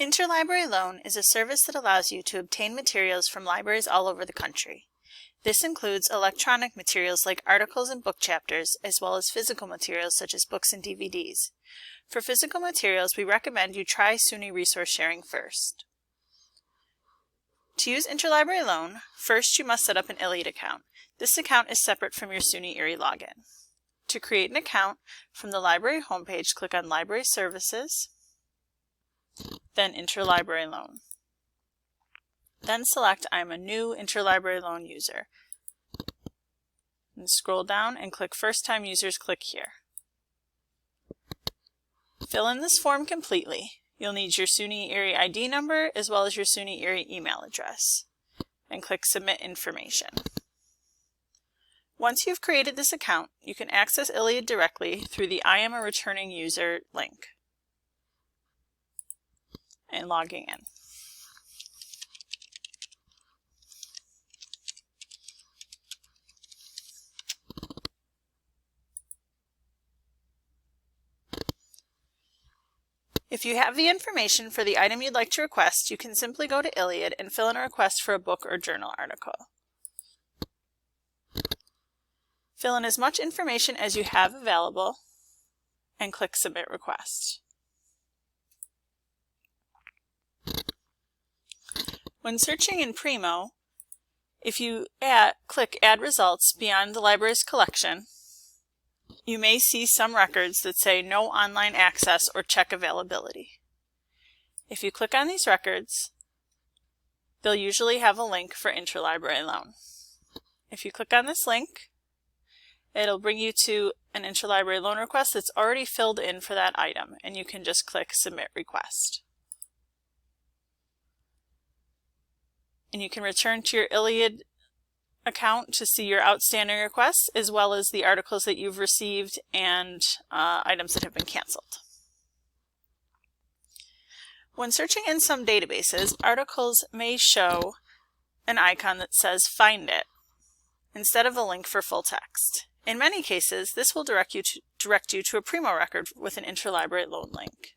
Interlibrary Loan is a service that allows you to obtain materials from libraries all over the country. This includes electronic materials like articles and book chapters, as well as physical materials such as books and DVDs. For physical materials, we recommend you try SUNY resource sharing first. To use Interlibrary Loan, first you must set up an ILLIad account. This account is separate from your SUNY Erie login. To create an account, from the library homepage, click on Library Services, then Interlibrary Loan. Then select I'm a new Interlibrary Loan user. And scroll down and click First Time Users, click here. Fill in this form completely. You'll need your SUNY Erie ID number as well as your SUNY Erie email address. And click Submit Information. Once you've created this account, you can access ILLIad directly through the I am a returning user link and logging in. If you have the information for the item you'd like to request, you can simply go to ILLIad and fill in a request for a book or journal article. Fill in as much information as you have available and click Submit Request. When searching in Primo, if you click Add Results beyond the library's collection, you may see some records that say No Online Access or Check Availability. If you click on these records, they'll usually have a link for Interlibrary Loan. If you click on this link, it'll bring you to an Interlibrary Loan request that's already filled in for that item, and you can just click Submit Request. And you can return to your ILLIad account to see your outstanding requests, as well as the articles that you've received and items that have been canceled. When searching in some databases, articles may show an icon that says Find It instead of a link for full text. In many cases, this will direct you to a Primo record with an Interlibrary Loan link.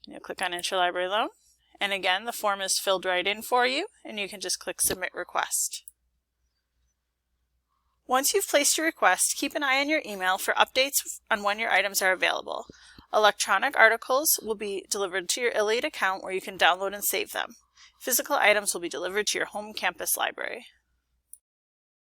You'll click on Interlibrary Loan, and again, the form is filled right in for you, and you can just click Submit Request. Once you've placed your request, keep an eye on your email for updates on when your items are available. Electronic articles will be delivered to your ILLIad account where you can download and save them. Physical items will be delivered to your home campus library.